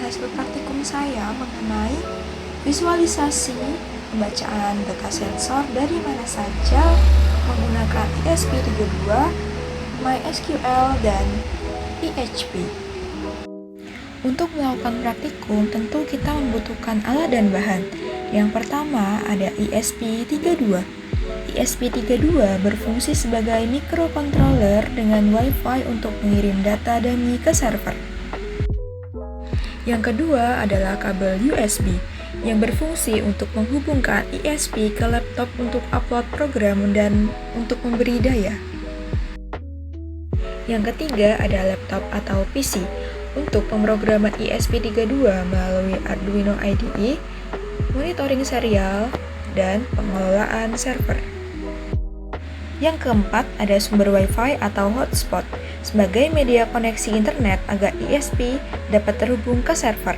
hasil praktikum saya mengenai visualisasi pembacaan data sensor dari mana saja menggunakan ESP32, MySQL, dan PHP. Untuk melakukan praktikum, tentu kita membutuhkan alat dan bahan. Yang pertama ada ESP32. ESP32 berfungsi sebagai microcontroller dengan Wi-Fi untuk mengirim data dummy ke server. Yang kedua adalah kabel USB yang berfungsi untuk menghubungkan ESP ke laptop untuk upload program dan untuk memberi daya. Yang ketiga ada laptop atau PC untuk pemrograman ESP32 melalui Arduino IDE, monitoring serial, dan pengelolaan server. Yang keempat ada sumber Wi-Fi atau hotspot sebagai media koneksi internet agar ESP dapat terhubung ke server.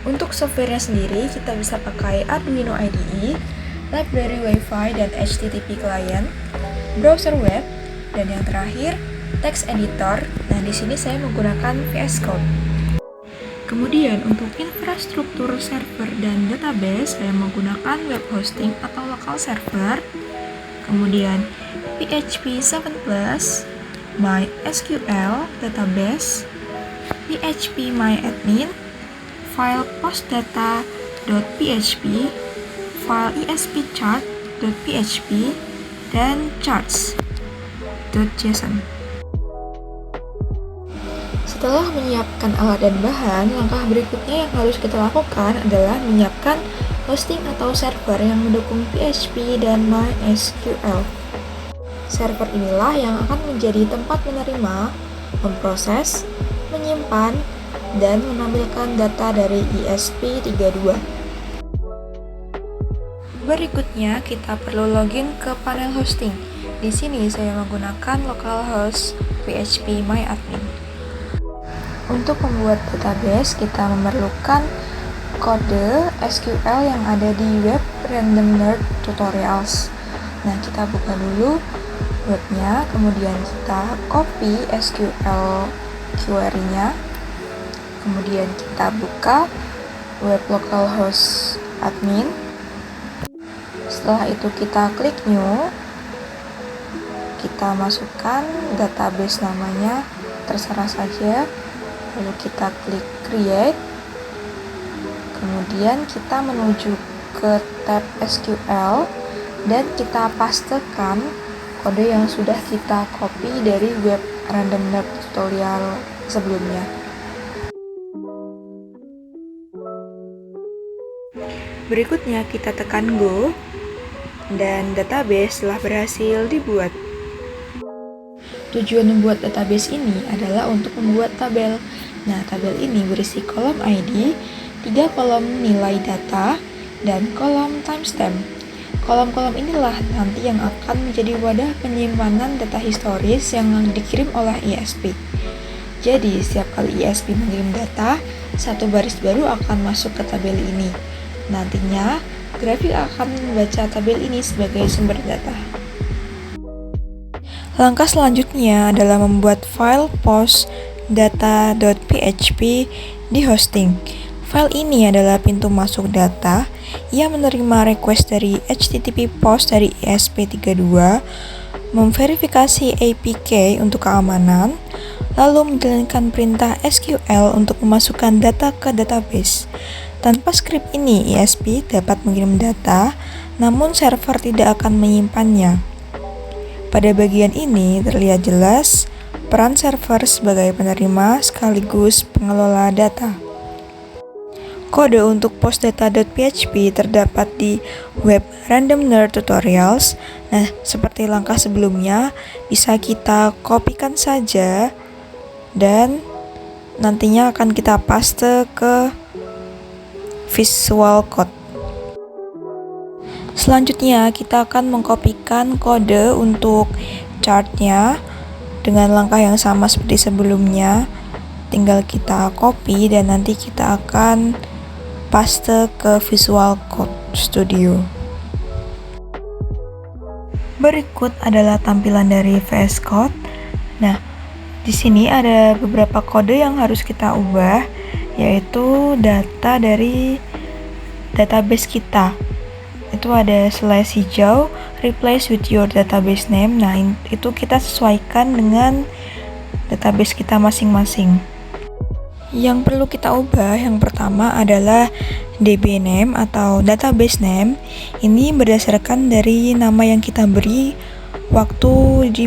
Untuk softwarenya sendiri kita bisa pakai Arduino IDE, library Wi-Fi dan HTTP client, browser web, dan yang terakhir text editor. Nah, di sini saya menggunakan VS Code. Kemudian untuk infrastruktur server dan database saya menggunakan web hosting atau local server. Kemudian PHP 7+, MySQL database, PHP MyAdmin, file postdata.php, file espchart.php, dan charts.json. Setelah menyiapkan alat dan bahan, langkah berikutnya yang harus kita lakukan adalah menyiapkan hosting atau server yang mendukung PHP dan MySQL. Server inilah yang akan menjadi tempat menerima, memproses, menyimpan, dan menampilkan data dari ESP32. Berikutnya, kita perlu login ke panel hosting. Di sini saya menggunakan localhost PHP MyAdmin. Untuk membuat database, kita memerlukan kode SQL yang ada di web Random Nerd Tutorials. Nah, kita buka dulu webnya, kemudian kita copy SQL query-nya, kemudian kita buka web localhost admin. Setelah itu kita klik new, kita masukkan database namanya, terserah saja, lalu kita klik create. Kemudian kita menuju ke tab SQL dan kita pastekan kode yang sudah kita copy dari web Random Nerd Tutorial sebelumnya. Berikutnya kita tekan go dan database telah berhasil dibuat. Tujuan membuat database ini adalah untuk membuat tabel. Nah, tabel ini berisi kolom ID, 3 kolom nilai data, dan kolom timestamp. Kolom-kolom inilah nanti yang akan menjadi wadah penyimpanan data historis yang dikirim oleh ESP. Jadi, setiap kali ESP mengirim data, satu baris baru akan masuk ke tabel ini. Nantinya, grafik akan membaca tabel ini sebagai sumber data. Langkah selanjutnya adalah membuat file postdata.php di hosting. File ini adalah pintu masuk data yang menerima request dari HTTP post dari ESP32, memverifikasi APK untuk keamanan, lalu menjalankan perintah SQL untuk memasukkan data ke database. Tanpa skrip ini, ESP dapat mengirim data, namun server tidak akan menyimpannya. Pada bagian ini terlihat jelas peran server sebagai penerima sekaligus pengelola data. Kode untuk postdata.php terdapat di web Random Nerd Tutorials. Nah, seperti langkah sebelumnya, bisa kita kopikan saja dan nantinya akan kita paste ke Visual Code. Selanjutnya, kita akan mengkopikan kode untuk chartnya dengan langkah yang sama seperti sebelumnya. Tinggal kita copy dan nanti kita akan paste ke Visual Code Studio. Berikut adalah tampilan dari VS Code. Nah, di sini ada beberapa kode yang harus kita ubah. yaitu data dari database kita. Itu ada slash hijau, replace with your database name. Nah, itu kita sesuaikan dengan database kita masing-masing. Yang perlu kita ubah yang pertama adalah DB name atau database name. Ini berdasarkan dari nama yang kita beri waktu di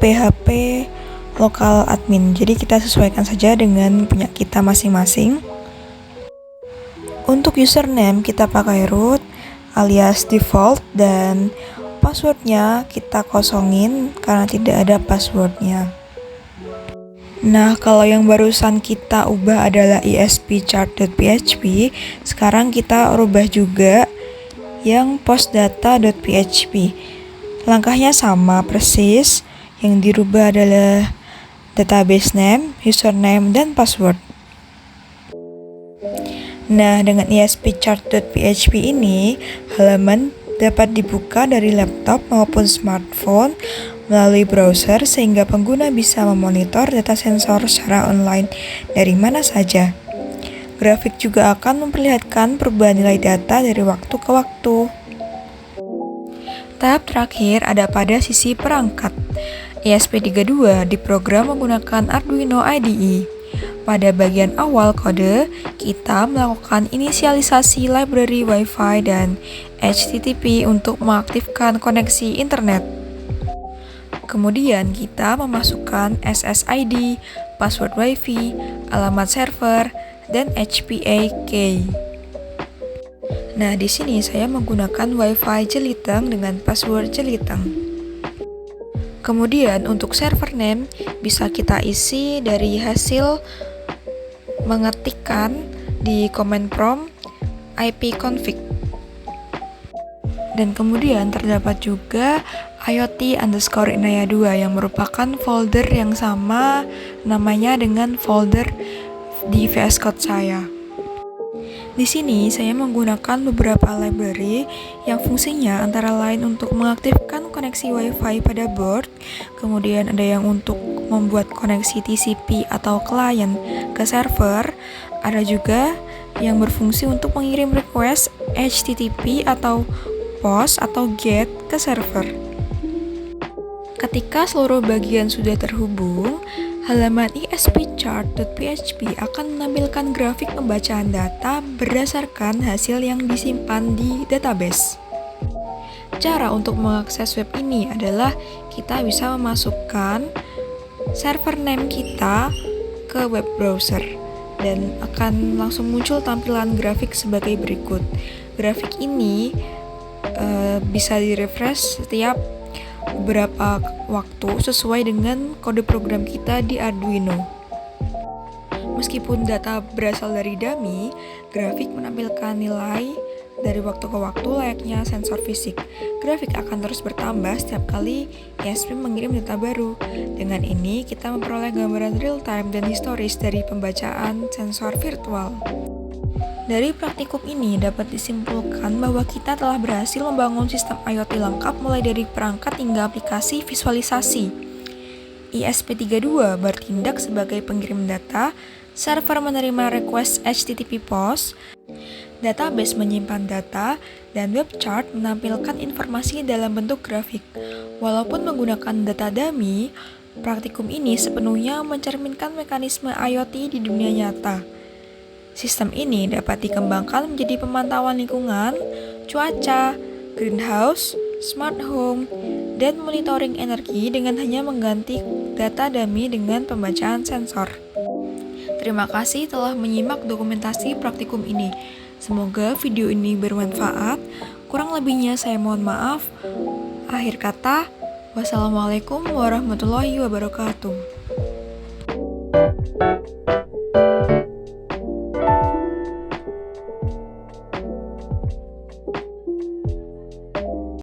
PHP local admin. Jadi kita sesuaikan saja dengan punya kita masing-masing. Untuk username kita pakai root alias default dan passwordnya kita kosongin karena tidak ada passwordnya. Nah, kalau yang barusan kita ubah adalah espchart.php, sekarang kita ubah juga yang postdata.php. Langkahnya sama persis, yang dirubah adalah database name, username, dan password. Nah, dengan espchart.php ini, halaman dapat dibuka dari laptop maupun smartphone melalui browser sehingga pengguna bisa memonitor data sensor secara online dari mana saja. Grafik juga akan memperlihatkan perubahan nilai data dari waktu ke waktu. Tahap terakhir ada pada sisi perangkat. ESP32 diprogram menggunakan Arduino IDE. Pada bagian awal kode, kita melakukan inisialisasi library Wi-Fi dan HTTP untuk mengaktifkan koneksi internet. Kemudian kita memasukkan SSID, password Wi-Fi, alamat server, dan HPA key. Nah, di sini saya menggunakan Wi-Fi Jeliteng dengan password Jeliteng. Kemudian untuk server name bisa kita isi dari hasil mengetikkan di command prompt ipconfig. Dan kemudian terdapat juga IoT_Inaya2 yang merupakan folder yang sama namanya dengan folder di VS Code saya. Di sini saya menggunakan beberapa library yang fungsinya antara lain untuk mengaktifkan koneksi Wi-Fi pada board, kemudian ada yang untuk membuat koneksi TCP atau client ke server, ada juga yang berfungsi untuk mengirim request HTTP atau POST atau GET ke server. Ketika seluruh bagian sudah terhubung, halaman espchart.php akan menampilkan grafik pembacaan data berdasarkan hasil yang disimpan di database. Cara untuk mengakses web ini adalah kita bisa memasukkan server name kita ke web browser dan akan langsung muncul tampilan grafik sebagai berikut. Grafik ini bisa di-refresh setiap beberapa waktu sesuai dengan kode program kita di Arduino. Meskipun data berasal dari dummy, grafik menampilkan nilai dari waktu ke waktu layaknya sensor fisik. Grafik akan terus bertambah setiap kali ESP mengirim data baru. Dengan ini, kita memperoleh gambaran real-time dan historis dari pembacaan sensor virtual. Dari praktikum ini dapat disimpulkan bahwa kita telah berhasil membangun sistem IoT lengkap mulai dari perangkat hingga aplikasi visualisasi. ESP32 bertindak sebagai pengirim data, server menerima request HTTP POST, database menyimpan data, dan web chart menampilkan informasi dalam bentuk grafik. Walaupun menggunakan data dummy, praktikum ini sepenuhnya mencerminkan mekanisme IoT di dunia nyata. Sistem ini dapat dikembangkan menjadi pemantauan lingkungan, cuaca, greenhouse, smart home, dan monitoring energi dengan hanya mengganti data dummy dengan pembacaan sensor. Terima kasih telah menyimak dokumentasi praktikum ini. Semoga video ini bermanfaat. Kurang lebihnya saya mohon maaf. Akhir kata, wassalamualaikum warahmatullahi wabarakatuh.